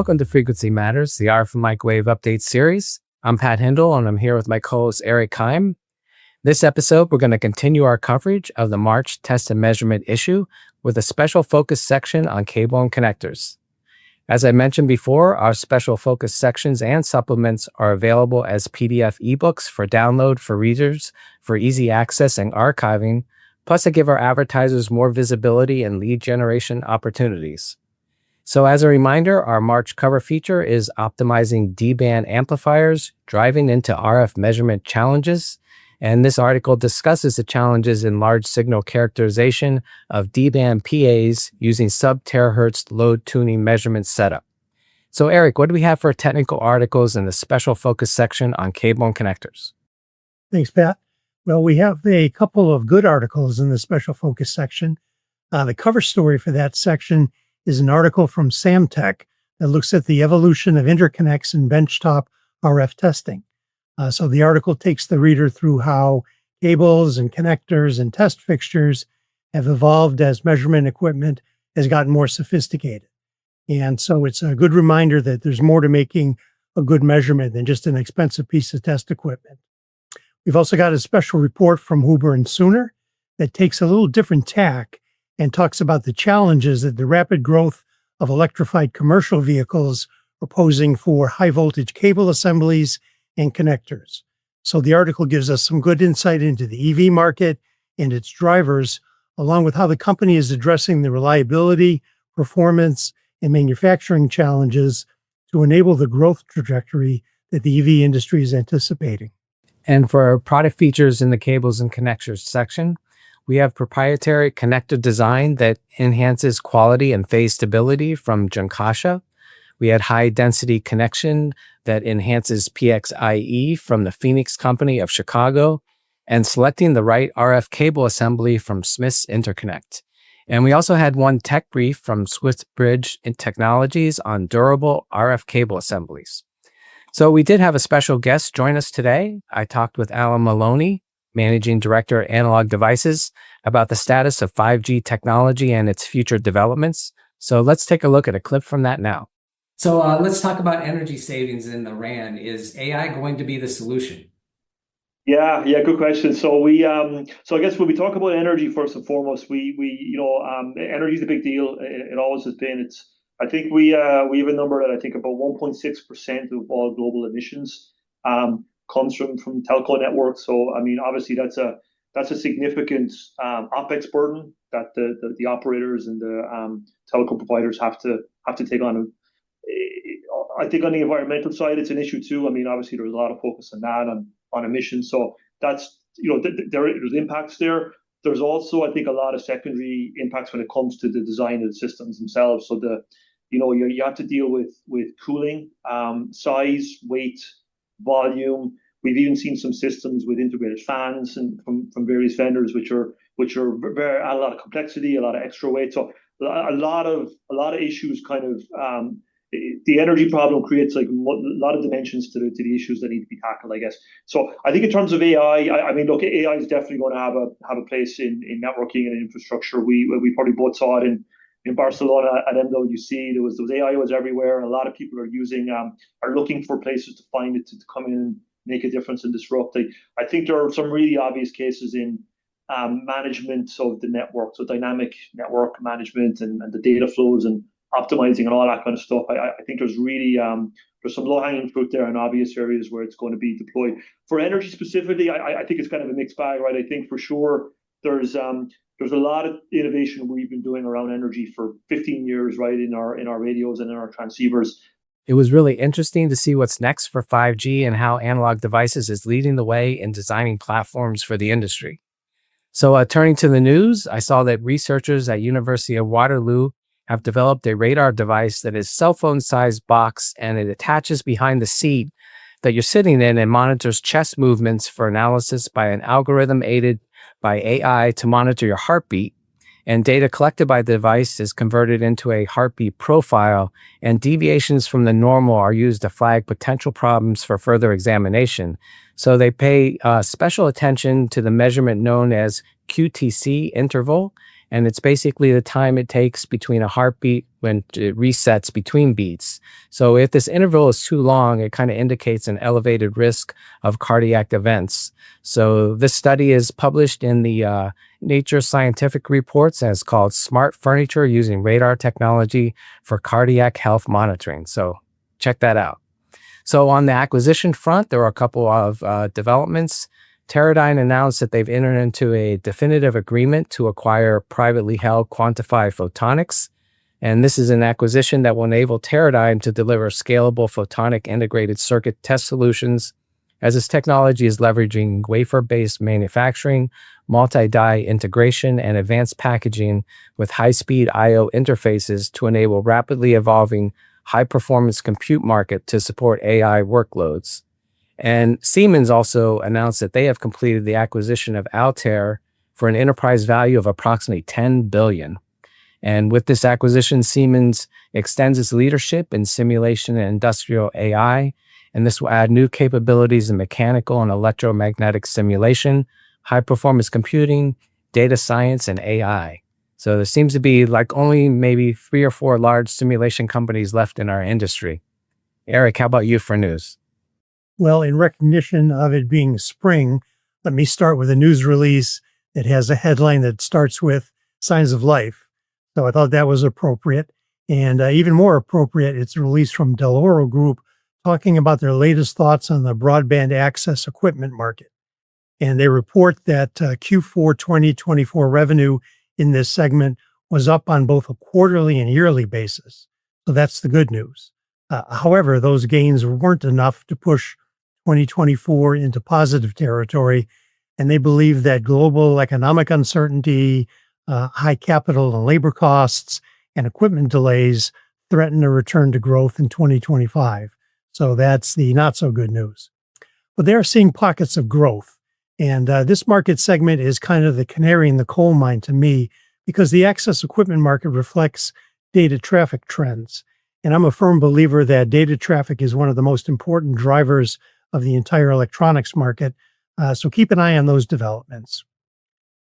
Welcome to Frequency Matters, the RF Microwave Update series. I'm Pat Hindle, and I'm here with my co-host Eric Keim. This episode, we're going to continue our coverage of the March Test and Measurement issue with a special focus section on cable and connectors. As I mentioned before, our special focus sections and supplements are available as PDF ebooks for download for readers for easy access and archiving, plus they give our advertisers more visibility and lead generation opportunities. So as a reminder, our March cover feature is optimizing D-band amplifiers, driving into RF measurement challenges. And this article discusses the challenges in large signal characterization of D-band PAs using sub-terahertz load tuning measurement setup. So Eric, what do we have for technical articles in the special focus section on cable and connectors? Thanks, Pat. Well, we have a couple of good articles in the special focus section. The cover story for that section is an article from Samtech that looks at the evolution of interconnects and benchtop RF testing. So the article takes the reader through how cables and connectors and test fixtures have evolved as measurement equipment has gotten more sophisticated. And so it's a good reminder that there's more to making a good measurement than just an expensive piece of test equipment. We've also got a special report from Huber and Sooner that takes a little different tack and talks about the challenges that the rapid growth of electrified commercial vehicles are posing for high voltage cable assemblies and connectors. So the article gives us some good insight into the EV market and its drivers, along with how the company is addressing the reliability, performance, and manufacturing challenges to enable the growth trajectory that the EV industry is anticipating. And for our product features in the cables and connectors section, we have proprietary connector design that enhances quality and phase stability from Junkasha. We had high density connection that enhances PXIe from the Phoenix Company of Chicago, and selecting the right RF cable assembly from Smiths Interconnect. And we also had one tech brief from SwiftBridge Technologies on durable RF cable assemblies. So we did have a special guest join us today. I talked with Alan Maloney, Managing Director at Analog Devices, about the status of 5G technology and its future developments. So let's take a look at a clip from that now. So let's talk about energy savings in the RAN. Is AI going to be the solution? Yeah, good question. So so I guess when we talk about energy, first and foremost, energy is a big deal. It always has been. I think we have a number that I think about 1.6% of all global emissions comes from telco networks. So I mean, obviously that's a significant OpEx burden that the operators and the telecom providers have to take on. I think on the environmental side, it's an issue too. I mean, obviously there's a lot of focus on that on emissions. So that's there's impacts there. There's also, I think, a lot of secondary impacts when it comes to the design of the systems themselves. So you have to deal with cooling, size, weight, volume. We've even seen some systems with integrated fans and from various vendors, which are very a lot of complexity, a lot of extra weight. So a lot of issues kind of. The energy problem creates like a lot of dimensions to the issues that need to be tackled, I guess. So I think in terms of AI, I mean, look, AI is definitely going to have a place in networking and infrastructure. We probably both saw it in Barcelona at MWC. There was AI was everywhere, and a lot of people are looking for places to find it to come in and make a difference and disrupt. I think there are some really obvious cases in management of the network, so dynamic network management and the data flows and optimizing and all that kind of stuff. I think there's really there's some low-hanging fruit there in obvious areas where it's going to be deployed. For energy specifically, I think it's kind of a mixed bag, right? I think for sure there's a lot of innovation we've been doing around energy for 15 years, right, in our radios and in our transceivers. It was really interesting to see what's next for 5G and how Analog Devices is leading the way in designing platforms for the industry. So turning to the news, I saw that researchers at University of Waterloo have developed a radar device that is cell phone-sized box, and it attaches behind the seat that you're sitting in and monitors chest movements for analysis by an algorithm aided by AI to monitor your heartbeat. And data collected by the device is converted into a heartbeat profile, and deviations from the normal are used to flag potential problems for further examination. So they pay special attention to the measurement known as QTC interval, and it's basically the time it takes between a heartbeat when it resets between beats. So if this interval is too long, it kind of indicates an elevated risk of cardiac events. So this study is published in the Nature Scientific Reports, and it's called Smart Furniture Using Radar Technology for Cardiac Health Monitoring. So check that out. So on the acquisition front, there are a couple of developments. Teradyne announced that they've entered into a definitive agreement to acquire privately held Quantify Photonics. And this is an acquisition that will enable Teradyne to deliver scalable photonic integrated circuit test solutions, as its technology is leveraging wafer-based manufacturing, multi-die integration, and advanced packaging with high-speed I/O interfaces to enable rapidly evolving high-performance compute market to support AI workloads. And Siemens also announced that they have completed the acquisition of Altair for an enterprise value of approximately $10 billion. And with this acquisition, Siemens extends its leadership in simulation and industrial AI, and this will add new capabilities in mechanical and electromagnetic simulation, high-performance computing, data science, and AI. So there seems to be like only maybe 3 or 4 large simulation companies left in our industry. Eric, how about you for news? Well, in recognition of it being spring, let me start with a news release that has a headline that starts with Signs of Life. So I thought that was appropriate. And even more appropriate, it's a release from Dell'Oro Group talking about their latest thoughts on the broadband access equipment market. And they report that Q4 2024 revenue in this segment was up on both a quarterly and yearly basis. So that's the good news. However, those gains weren't enough to push 2024 into positive territory. And they believe that global economic uncertainty, high capital and labor costs, and equipment delays threaten a return to growth in 2025. So that's the not so good news. But they are seeing pockets of growth. And this market segment is kind of the canary in the coal mine to me, because the access equipment market reflects data traffic trends. And I'm a firm believer that data traffic is one of the most important drivers of the entire electronics market. So keep an eye on those developments.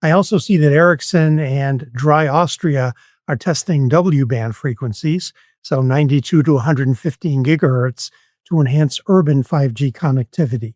I also see that Ericsson and Dry Austria are testing W-band frequencies, so 92 to 115 gigahertz, to enhance urban 5G connectivity.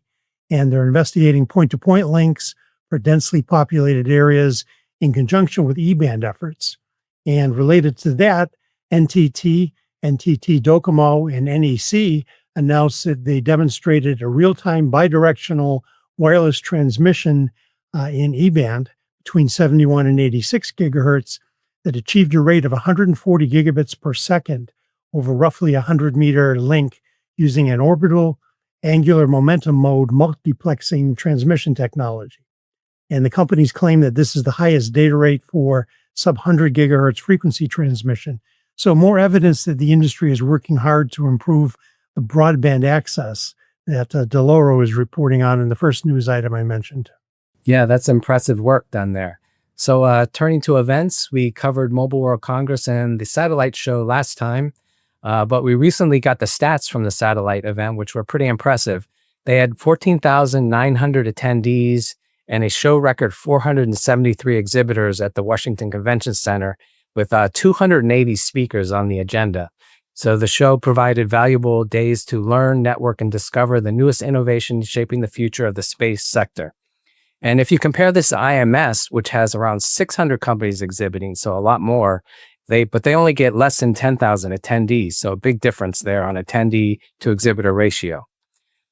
And they're investigating point-to-point links for densely populated areas in conjunction with E-band efforts. And related to that, NTT Docomo, and NEC announced that they demonstrated a real-time bidirectional wireless transmission in E-band between 71 and 86 gigahertz that achieved a rate of 140 gigabits per second over roughly a 100-meter link using an orbital angular momentum mode multiplexing transmission technology. And the companies claim that this is the highest data rate for sub-100 gigahertz frequency transmission. So more evidence that the industry is working hard to improve the broadband access that Dell'Oro is reporting on in the first news item I mentioned. Yeah, that's impressive work done there. So turning to events, we covered Mobile World Congress and the satellite show last time, but we recently got the stats from the satellite event, which were pretty impressive. They had 14,900 attendees and a show record 473 exhibitors at the Washington Convention Center, with 280 speakers on the agenda. So the show provided valuable days to learn, network, and discover the newest innovations shaping the future of the space sector. And if you compare this to IMS, which has around 600 companies exhibiting, so a lot more, but they only get less than 10,000 attendees. So a big difference there on attendee to exhibitor ratio.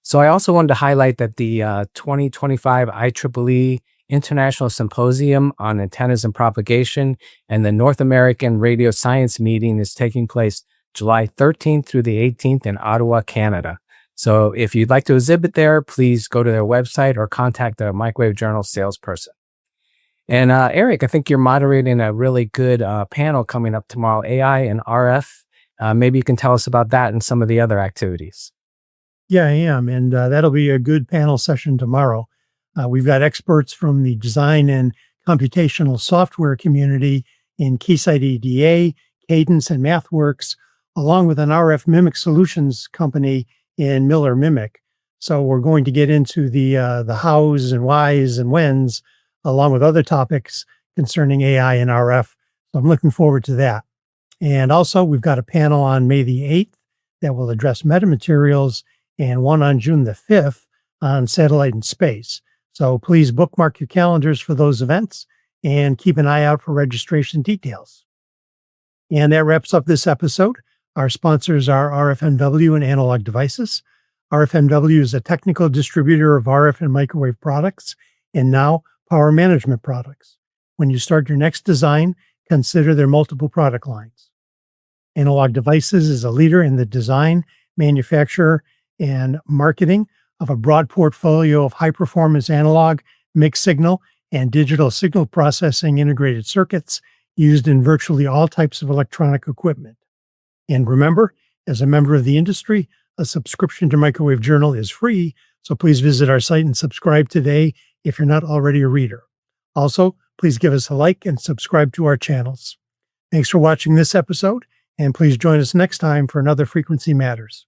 So I also wanted to highlight that the 2025 IEEE International Symposium on Antennas and Propagation and the North American Radio Science Meeting is taking place July 13th through the 18th in Ottawa, Canada. So if you'd like to exhibit there, please go to their website or contact the Microwave Journal salesperson. And Eric, I think you're moderating a really good panel coming up tomorrow, AI and RF. Maybe you can tell us about that and some of the other activities. Yeah, I am. And that'll be a good panel session tomorrow. We've got experts from the design and computational software community in Keysight EDA, Cadence, and MathWorks, along with an RF Mimic Solutions company in Miller Mimic. So we're going to get into the hows and whys and whens, along with other topics concerning AI and RF. So I'm looking forward to that. And also, we've got a panel on May the 8th that will address metamaterials and one on June the 5th on satellite and space. So please bookmark your calendars for those events and keep an eye out for registration details. And that wraps up this episode. Our sponsors are RFMW and Analog Devices. RFMW is a technical distributor of RF and microwave products and now power management products. When you start your next design, consider their multiple product lines. Analog Devices is a leader in the design, manufacture, and marketing of a broad portfolio of high-performance analog, mixed signal, and digital signal processing integrated circuits used in virtually all types of electronic equipment. And remember, as a member of the industry, a subscription to Microwave Journal is free, so please visit our site and subscribe today if you're not already a reader. Also, please give us a like and subscribe to our channels. Thanks for watching this episode, and please join us next time for another Frequency Matters.